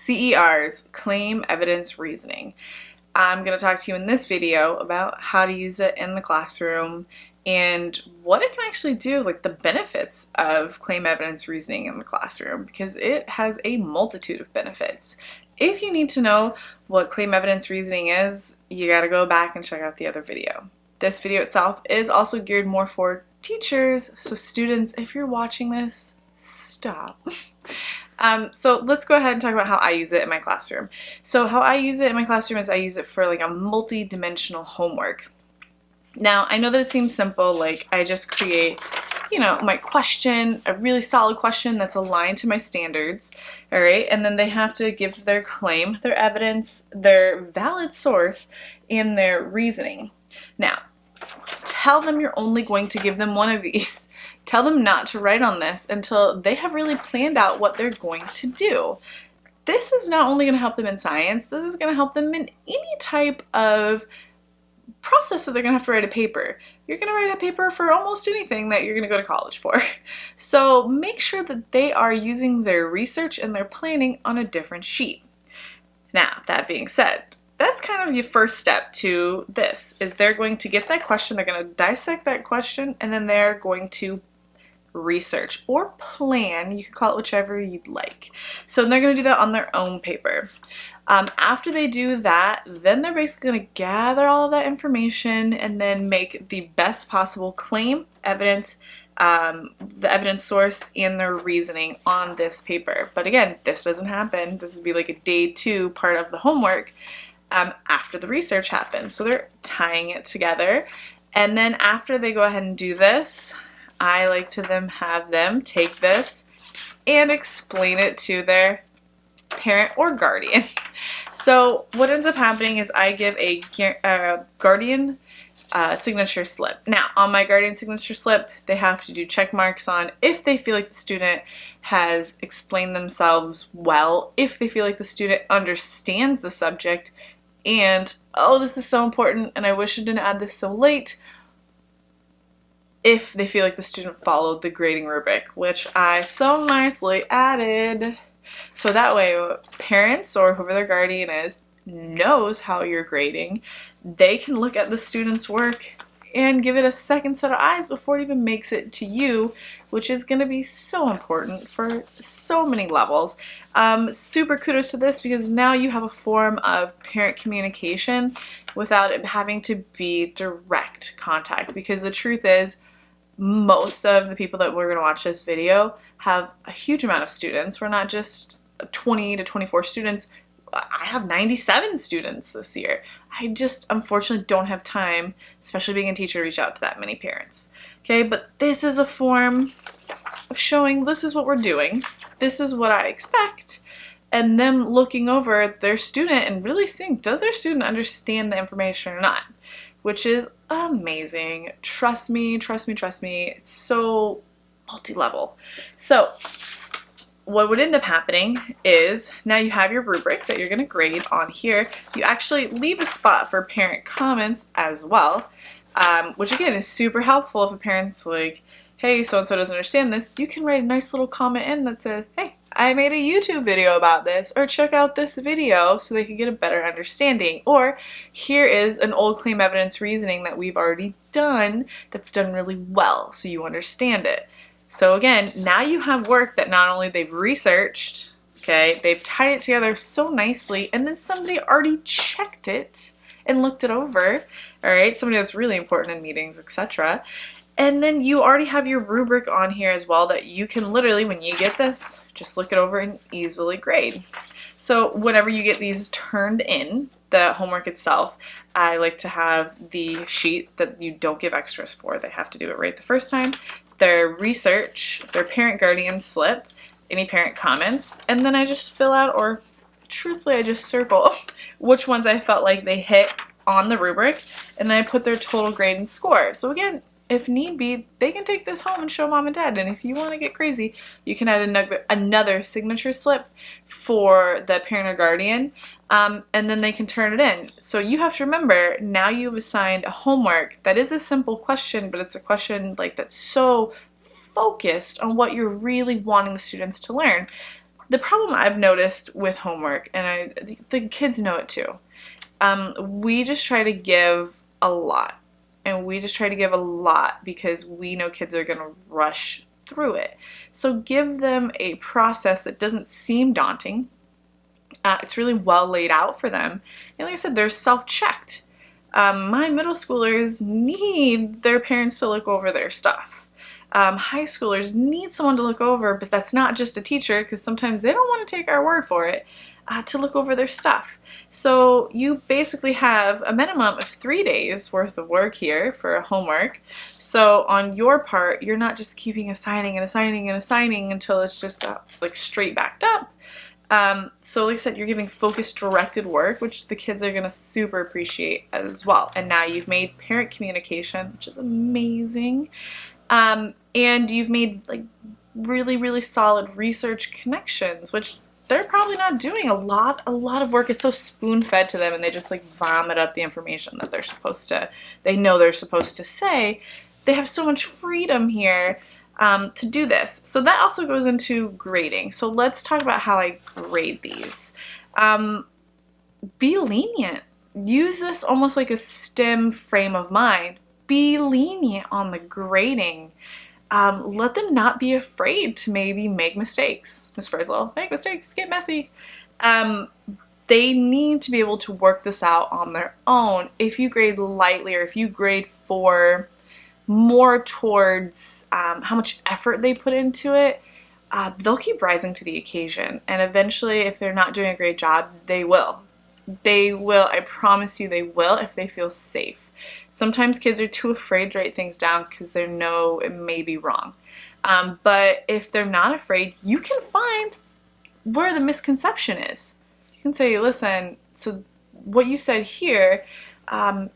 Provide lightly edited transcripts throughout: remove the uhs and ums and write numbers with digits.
CERs, Claim Evidence Reasoning. I'm going to talk to you in this video about how to use it in the classroom and what it can actually do, like the benefits of claim evidence reasoning in the classroom, because it has a multitude of benefits. If you need to know what claim evidence reasoning is, you got to go back and check out the other video. This video itself is also geared more for teachers, so students, if you're watching this, stop. So let's go ahead and talk about how I use it in my classroom. So how I use it in my classroom is I use it for like a multi-dimensional homework. Now, I know that it seems simple, like I just create, my question, a really solid question that's aligned to my standards, all right? And then they have to give their claim, their evidence, their valid source, and their reasoning. Now, tell them you're only going to give them one of these. Tell them not to write on this until they have really planned out what they're going to do. This is not only going to help them in science, this is going to help them in any type of process that they're going to have to write a paper. You're going to write a paper for almost anything that you're going to go to college for. So make sure that they are using their research and their planning on a different sheet. Now, that being said, that's kind of your first step to this, is they're going to get that question, they're going to dissect that question, and then they're going to research or plan, you can call it whichever you'd like. So they're going to do that on their own paper. After they do that, then they're basically going to gather all of that information and then make the best possible claim, evidence, the evidence source, and their reasoning on this paper. But again, this doesn't happen. This would be like a day 2 part of the homework after the research happens. So they're tying it together. And then after they go ahead and do this, I like to have them take this and explain it to their parent or guardian. So what ends up happening is I give a guardian signature slip. Now, on my guardian signature slip, they have to do check marks on if they feel like the student has explained themselves well, if they feel like the student understands the subject, and, oh, this is so important, and I wish I didn't add this so late, if they feel like the student followed the grading rubric, which I so nicely added. So that way, parents or whoever their guardian is knows how you're grading. They can look at the student's work and give it a second set of eyes before it even makes it to you, which is going to be so important for so many levels. Super kudos to this, because now you have a form of parent communication without it having to be direct contact, because the truth is, most of the people that we're going to watch this video have a huge amount of students. We're not just 20 to 24 students. I have 97 students this year. I just unfortunately don't have time, especially being a teacher, to reach out to that many parents. Okay, but this is a form of showing this is what we're doing, this is what I expect, and them looking over their student and really seeing, does their student understand the information or not? Which is amazing. Trust me, trust me, trust me. It's so multi-level. So what would end up happening is now you have your rubric that you're going to grade on here. You actually leave a spot for parent comments as well, which again is super helpful if a parent's like, hey, so-and-so doesn't understand this. You can write a nice little comment in that says, hey, I made a YouTube video about this, or check out this video, so they can get a better understanding. Or here is an old claim evidence reasoning that we've already done that's done really well, so you understand it. So again, now you have work that not only they've researched, okay, they've tied it together so nicely, and then somebody already checked it and looked it over, all right, somebody that's really important in meetings, etc. And then you already have your rubric on here as well that you can literally, when you get this, just look it over and easily grade. So whenever you get these turned in, the homework itself, I like to have the sheet that you don't give extras for. They have to do it right the first time. Their research, their parent guardian slip, any parent comments, and then I just fill out, or truthfully I just circle which ones I felt like they hit on the rubric, and then I put their total grade and score. So again, if need be, they can take this home and show mom and dad, and if you want to get crazy, you can add another signature slip for the parent or guardian, and then they can turn it in. So you have to remember, now you've assigned a homework that is a simple question, but it's a question like that's so focused on what you're really wanting the students to learn. The problem I've noticed with homework, and the kids know it too, we just try to give a lot. And we just try to give a lot because we know kids are going to rush through it. So give them a process that doesn't seem daunting. It's really well laid out for them. And like I said, they're self-checked. My middle schoolers need their parents to look over their stuff. High schoolers need someone to look over, but that's not just a teacher, because sometimes they don't want to take our word for it, to look over their stuff. So you basically have a minimum of 3 days worth of work here for homework. So on your part, you're not just keeping assigning and assigning and assigning until it's just like straight backed up. So like I said, you're giving focused, directed work, which the kids are going to super appreciate as well. And now you've made parent communication, which is amazing. And you've made like really, really solid research connections, which they're probably not doing. A lot of work is so spoon-fed to them, and they just like vomit up the information that they know they're supposed to say. They have so much freedom here to do this. So that also goes into grading. So let's talk about how I grade these. Be lenient. Use this almost like a STEM frame of mind. Be lenient on the grading. Let them not be afraid to maybe make mistakes. Miss Frizzle, make mistakes, get messy. They need to be able to work this out on their own. If you grade lightly, or if you grade for more towards how much effort they put into it, they'll keep rising to the occasion. And eventually, if they're not doing a great job, they will. They will, I promise you they will, if they feel safe. Sometimes kids are too afraid to write things down because they know it may be wrong. But if they're not afraid, you can find where the misconception is. You can say, listen, so what you said here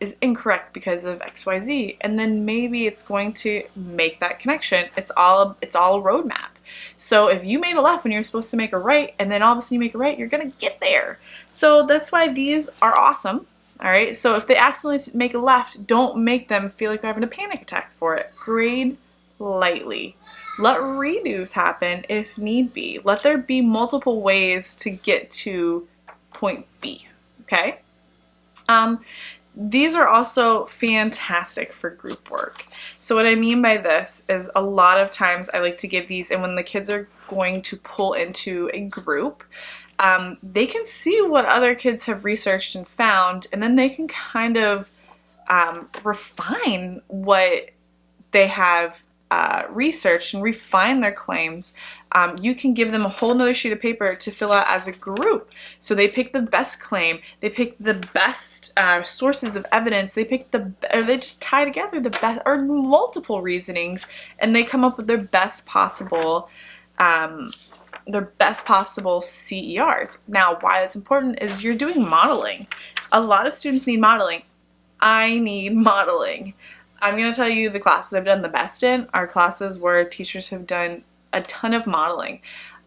is incorrect because of XYZ, and then maybe it's going to make that connection. It's all a roadmap. So if you made a left when you're supposed to make a right, and then all of a sudden you make a right, you're gonna get there. So that's why these are awesome. All right, so if they accidentally make a left, don't make them feel like they're having a panic attack for it. Grade lightly. Let redos happen if need be. Let there be multiple ways to get to point B, okay? These are also fantastic for group work. So what I mean by this is a lot of times I like to give these, and when the kids are going to pull into a group, they can see what other kids have researched and found, and then they can kind of refine what they have researched and refine their claims. You can give them a whole nother sheet of paper to fill out as a group. So they pick the best claim, they pick the best sources of evidence, they just tie together the best or multiple reasonings, and they come up with their best possible CERs. Now, why that's important is you're doing modeling. A lot of students need modeling. I need modeling. I'm going to tell you the classes I've done the best in are classes where teachers have done a ton of modeling.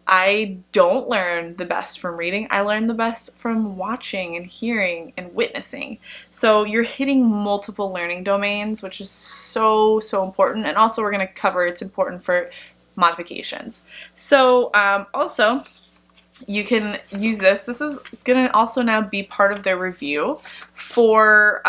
I don't learn the best from reading. I learn the best from watching and hearing and witnessing. So you're hitting multiple learning domains, which is so, so important. And also we're going to cover it's important for modifications. So also you can use this. This is going to also now be part of their review for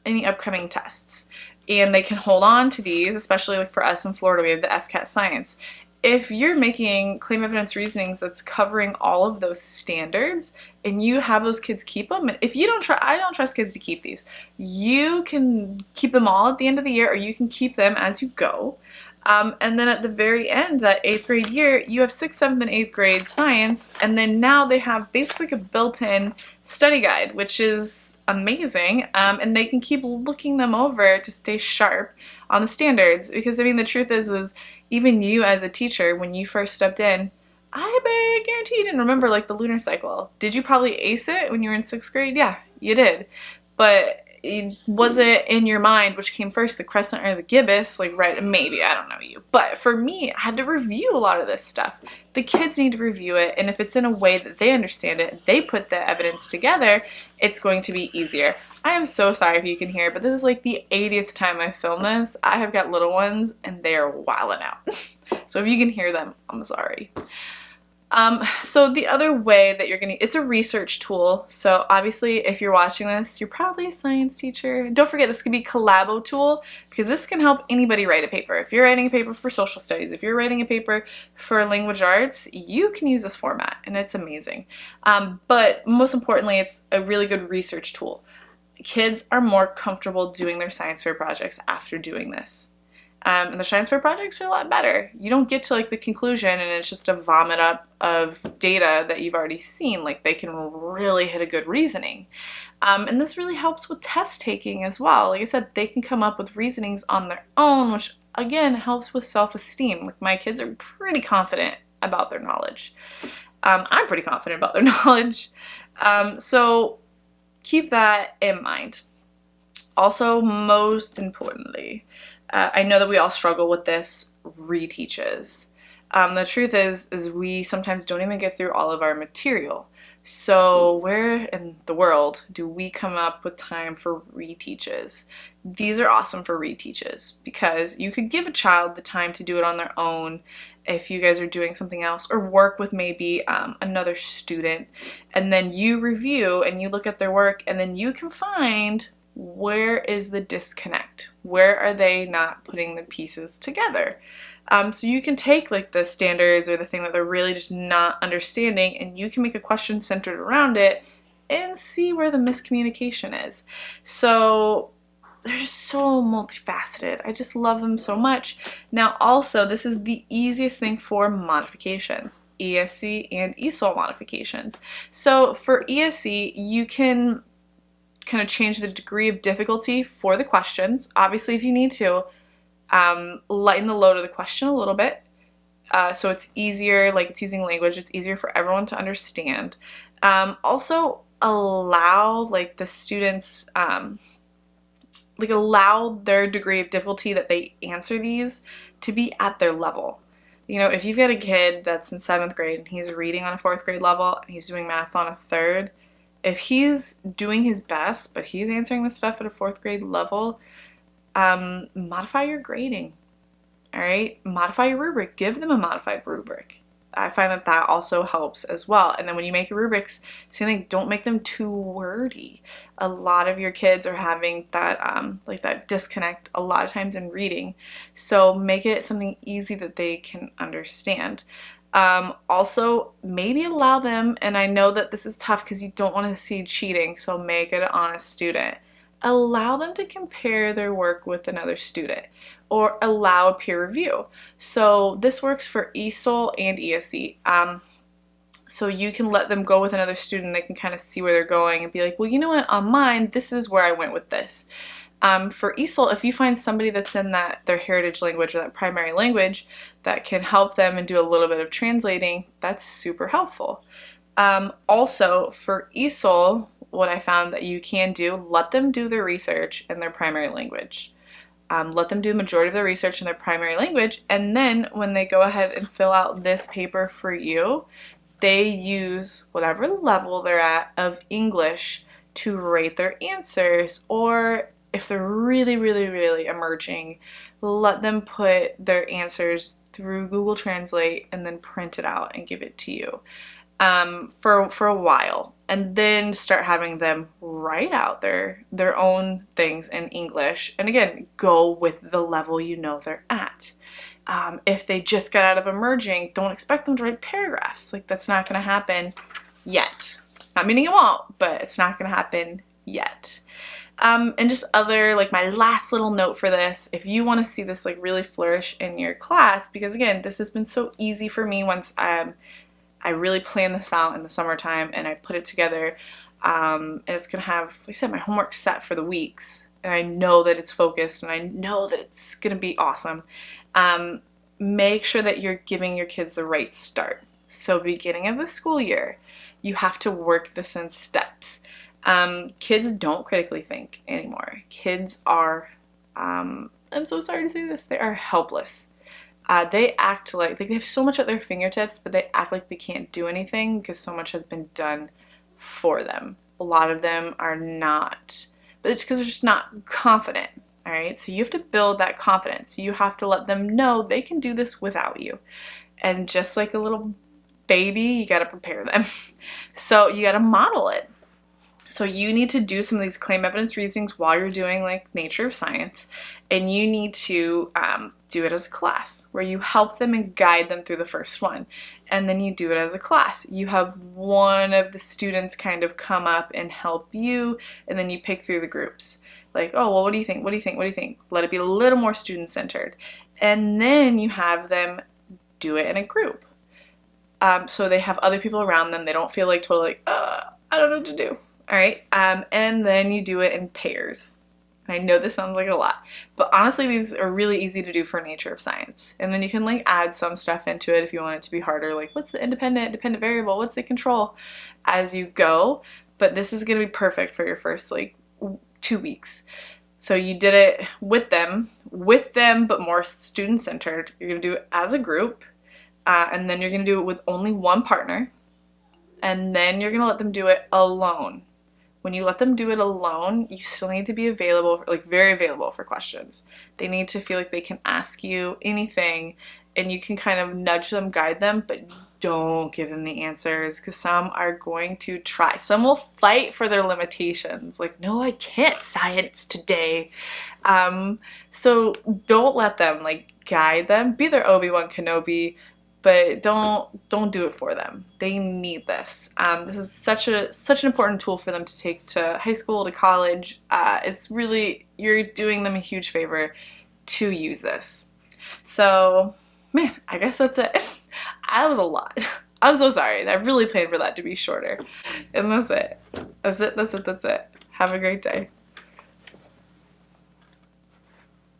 any upcoming tests. And they can hold on to these, especially like for us in Florida, we have the FCAT Science. If you're making claim evidence reasonings that's covering all of those standards, and you have those kids keep them, and if you don't I don't trust kids to keep these. You can keep them all at the end of the year, or you can keep them as you go. And then at the very end, that 8th grade year, you have 6th, 7th, and 8th grade science, and then now they have basically a built-in study guide, which is amazing, and they can keep looking them over to stay sharp on the standards. Because I mean, the truth is even you as a teacher, when you first stepped in, I guarantee you didn't remember like the lunar cycle. Did you probably ace it when you were in 6th grade? Yeah, you did. But was it in your mind which came first, the crescent or the gibbous? Like, right, maybe, I don't know you. But for me, I had to review a lot of this stuff. The kids need to review it, and if it's in a way that they understand it, they put the evidence together, it's going to be easier. I am so sorry if you can hear, but this is like the 80th time I filmed this. I have got little ones, and they are wilding out. So if you can hear them, I'm sorry. So the other way that you're gonna, it's a research tool. So obviously if you're watching this, you're probably a science teacher. Don't forget this could be a collabo tool because this can help anybody write a paper. If you're writing a paper for social studies, if you're writing a paper for language arts, you can use this format and it's amazing. But most importantly, it's a really good research tool. Kids are more comfortable doing their science fair projects after doing this. And the science fair projects are a lot better. You don't get to like the conclusion and it's just a vomit up of data that you've already seen. Like they can really hit a good reasoning. And this really helps with test taking as well. Like I said, they can come up with reasonings on their own, which again helps with self-esteem. Like my kids are pretty confident about their knowledge. I'm pretty confident about their knowledge. So keep that in mind. Also, most importantly, I know that we all struggle with this, reteaches. The truth is we sometimes don't even get through all of our material. So where in the world do we come up with time for reteaches? These are awesome for reteaches because you could give a child the time to do it on their own if you guys are doing something else, or work with maybe another student, and then you review and you look at their work and then you can find where is the disconnect? Where are they not putting the pieces together? So you can take like the standards or the thing that they're really just not understanding and you can make a question centered around it and see where the miscommunication is. So they're just so multifaceted. I just love them so much. Now also, this is the easiest thing for modifications, ESC and ESOL modifications. So for ESC, you can kind of change the degree of difficulty for the questions. Obviously, if you need to, lighten the load of the question a little bit. So it's easier, like it's using language, it's easier for everyone to understand. Also allow like the students, like allow their degree of difficulty that they answer these to be at their level. You know, if you've got a kid that's in 7th grade and he's reading on a 4th grade level and he's doing math on a 3rd, if he's doing his best, but he's answering the stuff at a 4th grade level, modify your grading, all right? Modify your rubric. Give them a modified rubric. I find that that also helps as well. And then when you make your rubrics, same thing, don't make them too wordy. A lot of your kids are having that, like that disconnect a lot of times in reading. So make it something easy that they can understand. Also, maybe allow them, and I know that this is tough because you don't want to see cheating, so make it an honest student. Allow them to compare their work with another student or allow a peer review. So this works for ESOL and ESC. So you can let them go with another student, they can kind of see where they're going and be like, well, you know what, on mine, this is where I went with this. For ESOL, if you find somebody that's in their heritage language or that primary language that can help them and do a little bit of translating, that's super helpful. Also, for ESOL, what I found that you can do, let them do their research in their primary language. Let them do the majority of their research in their primary language, and then when they go ahead and fill out this paper for you, they use whatever level they're at of English to rate their answers, or if they're really, really, really emerging, let them put their answers through Google Translate and then print it out and give it to you for a while, and then start having them write out their own things in English. And again, go with the level you know they're at. If they just got out of emerging, don't expect them to write paragraphs. Like, that's not going to happen yet. Not meaning it won't, but it's not going to happen yet. And just other, like my last little note for this, if you want to see this like really flourish in your class, because again, this has been so easy for me once I really plan this out in the summertime and I put it together, and it's going to have, like I said, my homework set for the weeks, and I know that it's focused and I know that it's going to be awesome. Make sure that you're giving your kids the right start. So beginning of the school year, you have to work this in steps. Kids don't critically think anymore. Kids are, I'm so sorry to say this, they are helpless. They act like they have so much at their fingertips, but they act like they can't do anything because so much has been done for them. A lot of them are not, but it's because they're just not confident. All right, so you have to build that confidence. You have to let them know they can do this without you. And just like a little baby, you got to prepare them. So you got to model it. So you need to do some of these claim evidence reasonings while you're doing like nature of science, and you need to do it as a class where you help them and guide them through the first one, and then you do it as a class. You have one of the students kind of come up and help you, and then you pick through the groups. Like, oh, well, what do you think? What do you think? What do you think? Let it be a little more student-centered. And then you have them do it in a group. So they have other people around them. They don't feel like totally like, I don't know what to do. All right, and then you do it in pairs. I know this sounds like a lot, but honestly, these are really easy to do for nature of science. And then you can like add some stuff into it if you want it to be harder, like what's the independent, dependent variable, what's the control, as you go. But this is gonna be perfect for your first like 2 weeks. So you did it with them, but more student-centered. You're gonna do it as a group, and then you're gonna do it with only one partner, and then you're gonna let them do it alone. When you let them do it alone, you still need to be available, like very available for questions. They need to feel like they can ask you anything, and you can kind of nudge them, guide them, but don't give them the answers, because some are going to try. Some will fight for their limitations. Like, no, I can't science today. So don't let them, like, guide them. Be their Obi-Wan Kenobi, but don't do it for them. They need this. This is such an important tool for them to take to high school, to college. It's really, you're doing them a huge favor to use this. So, man, I guess that's it. That was a lot. I'm so sorry. I really planned for that to be shorter. And that's it. That's it. Have a great day.